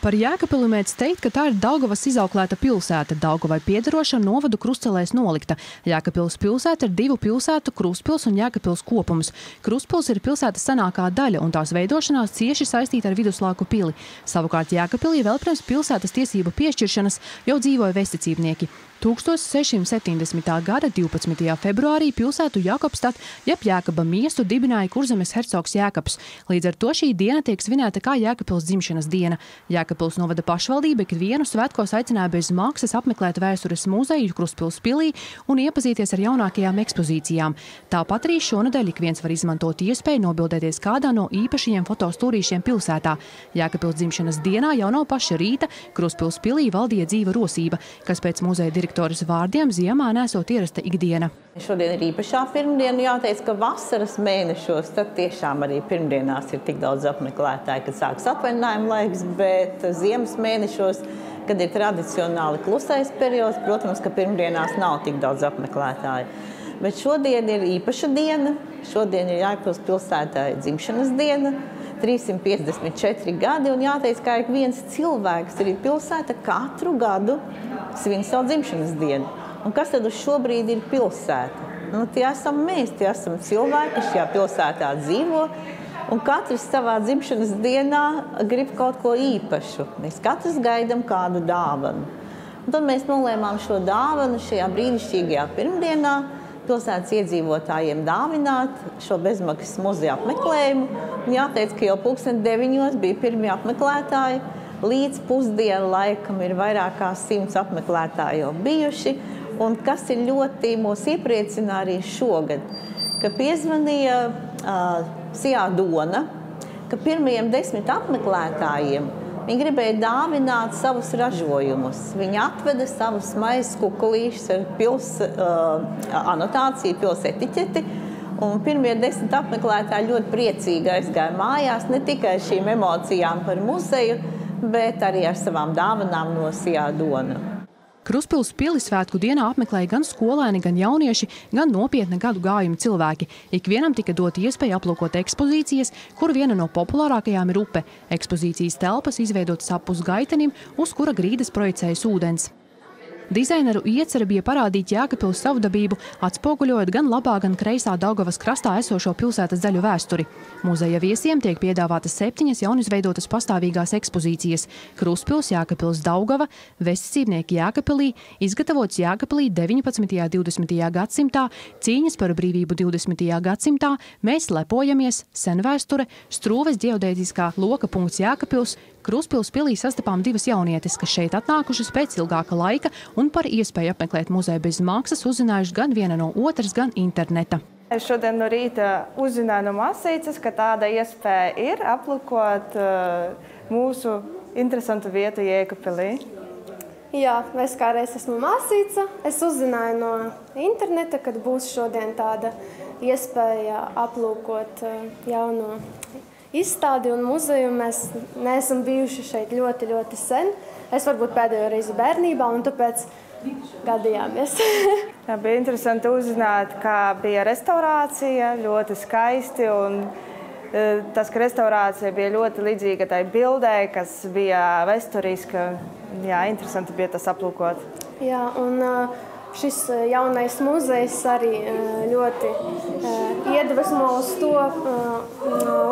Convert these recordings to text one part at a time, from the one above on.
Par Jēkabili mēdz teikt, ka tā ir Daugavas izauklēta pilsēta, Daugavai piederoša novadu Krustcelēs nolikta. Jēkabpils pilsēta ir divu pilsētu Krustpils un Jēkabpils kopums. Krustpils ir pilsētas senākā daļa un tās veidošanās cieši saistīta ar viduslaiku pili. Savukārt Jēkabpilī vēl pirms pilsētas tiesību piešķiršanas jau dzīvoja vesticībnieki. 1670. gada 12. februārī pilsētu Jakobstad, jeb Jēkaba miestu dibināja Kurzemes hercogs Jēkabs. Līdz ar to šī diena tiek svinēta kā Jēkabpils dzimšanas diena. Jēkabpils novada pašvaldība ikvienu svētkos aicināja bez maksas apmeklēt vēstures muzeju Krustpils pilī un iepazīties ar jaunākajām ekspozīcijām. Tāpat arī šonedēļ ik viens var izmantot iespēju nobildēties kādā no īpašajiem fotostūrīšiem pilsētā. Jēkabpils dzimšanas dienā jau no paša rīta Krustpils pilī valdīja dzīva rosība, kas pēc muzeja direktoras vārdiem ziemā nesot ierasta ikdiena. Šodien ir īpašā pirmdiena. Jāteic, ka vasaras mēnešos tad tiešām arī pirmdienās ir tik daudz apmeklētāji, kad sāks atvaļinājuma laiks, bet ziemas mēnešos, kad ir tradicionāli klusais periods, protams, ka pirmdienās nav tik daudz apmeklētāju. Bet šodien ir īpaša diena. Šodien ir Jēkabpils pilsētai dzimšanas diena. 354 gadi, un jāteic, ka ik viens cilvēks, arī pilsēta, katru gadu svin savu dzimšanas dienu. Un kas tad uz šobrīd ir pilsēta? Tie esam mēs, tie esam cilvēki, kas šajā pilsētā dzīvo, un katrs savā dzimšanas dienā grib kaut ko īpašu. Mēs katrs gaidām kādu dāvanu. Un tad mēs nolēmām šo dāvanu šajā brīnišķīgajā pirmdienā pilsētas iedzīvotājiem dāvināt šo bezmaksas muzeja apmeklējumu. Un jāteic, ka jau 9:00 bija pirmie apmeklētāji. Līdz pusdienu laikam ir vairāk kā 100 apmeklētāji jau bijuši. Un kas ir ļoti mūs iepriecina arī šogad, ka piezvanīja Sijā Dona, ka pirmajiem 10 apmeklētājiem viņi gribēja dāvināt savus ražojumus. Viņi atveda savus maizes kukulīšus ar pils anotāciju, pils etiķeti. Un pirmie 10 apmeklētāji ļoti priecīgi aizgāja mājās, ne tikai šīm emocijām par muzeju, bet arī ar savām dāvanām no Sijā Dona. Krustpils pili svētku dienā apmeklēja gan skolēni, gan jaunieši, gan nopietna gadu gājuma cilvēki. Ikvienam tika dota iespēja aplūkot ekspozīcijas, kur viena no populārākajām ir upe. Ekspozīcijas telpas izveidotas apus gaitenim, uz kura grīdas projicējas ūdens. Dizaineru iecerē bija parādīt Jēkabpils savdabību, atspoguļojot gan labā, gan kreisā Daugavas krastā esošo pilsētas daļu vēsturi. Muzeja viesiem tiek piedāvātas 7 jaunizveidotas pastāvīgās ekspozīcijas – Krustpils, Jēkabpils, Daugava, vesticībnieki Jēkabpilī, izgatavots Jēkabpilī 19. un 20. gadsimtā, cīņas par brīvību 20. gadsimtā, mēs lepojamies, senvēsture, Strūves ģeodētiskā loka punkts Jēkabpils. Krustpils pilī sastapām divas jaunietes, kas šeit atnākušas pēc ilgāka laika un par iespēju apmeklēt muzeju bez maksas uzzinājuši gan viena no otras, gan interneta. Es šodien no rīta uzzināju no māsīcas, ka tāda iespēja ir aplūkot mūsu interesantu vietu Jēkabpilī. Jā, es kādreiz esmu māsīca. Es uzzināju no interneta, kad būs šodien tāda iespēja aplūkot jauno izstādi un muzeju. Mēs neesam bijuši šeit ļoti, ļoti sen. Es varbūt pēdējo reizi bērnībā, un tāpēc gadījāmies. Jā, bija interesanti uzzināt, kā bija restaurācija, ļoti skaisti, un tas, ka restaurācija bija ļoti līdzīga tai bildē, kas bija vēsturiska. Jā, interesanti bija tas aplūkot. Jā, un šis jaunais muzejs arī ļoti iedvesmo uz to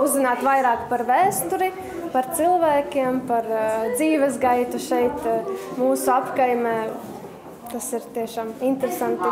uzzināt vairāk par vēsturi, par cilvēkiem, par dzīves gaitu šeit mūsu apkaimē. Tas ir tiešām interesanti.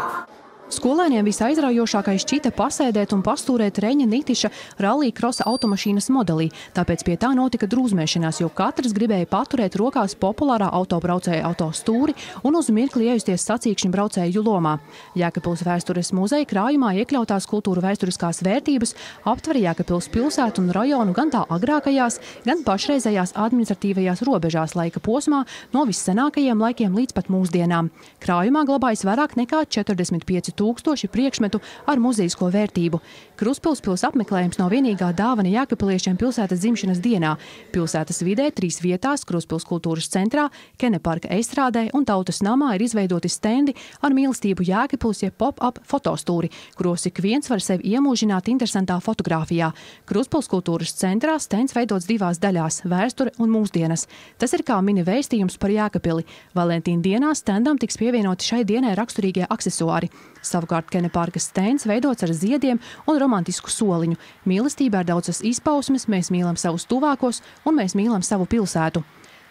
Skolēniem visaizraujošākais šķita pasēdēt un pastūrēt Reņa Nitiša rallija krosa automašīnas modelī, tāpēc pie tā notika drūzmēšanās, jo katrs gribēja paturēt rokās populārā autobraucēja autostūri un uz mirkli iejusties sacīkšņu braucēju lomā. Jēkabpils vēstures muzeja krājumā iekļautās kultūra vēsturiskās vērtības aptver Jēkabpils pilsētu un rajonu gan tā agrākajās, gan pašreizējās administratīvajās robežās laika posmā no vissenākajiem laikiem līdz pat mūsdienām. Krājumā glabājas vairāk nekā 45 1000 priekšmetu ar muzejisko vērtību. Krustpils pils apmeklējums nav vienīgā dāvana jēkabpiliešiem pilsētas dzimšanas dienā. Pilsētas vidē 3 vietās – Krustpils kultūras centrā, Keneparka estrādē un Tautas namā ir izveidoti stendi ar mīlestību Jēkabpils jeb pop-up fotostūri, kuros ik viens var sevi iemūžināt interesantā fotogrāfijā. Krustpils kultūras centrā stends veidots 2 daļās – vēsture un mūsdienas. Tas ir kā mini vēstījums par Jēkabpili. Valentīna dienā stendam tiks pievienoti šai dienai raksturīgie aksesuāri. Savukārt Keneparkas stends veidots ar ziediem un romantisku soliņu. Mīlestībā ir daudzas izpausmes, mēs mīlam savus tuvākos un mēs mīlam savu pilsētu.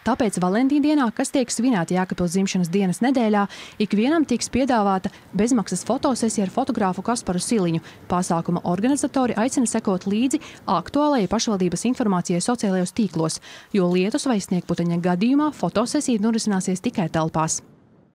Tāpēc Valentīna dienā, kas tiek svinēta Jēkabpils dzimšanas dienas nedēļā, ikvienam tiks piedāvāta bezmaksas fotosesija ar fotogrāfu Kasparu Siliņu. Pasākuma organizatori aicina sekot līdzi aktuālajai pašvaldības informācijai sociālajos tīklos, jo lietus vai sniegputeņa gadījumā fotosesija norisināsies tikai telpās.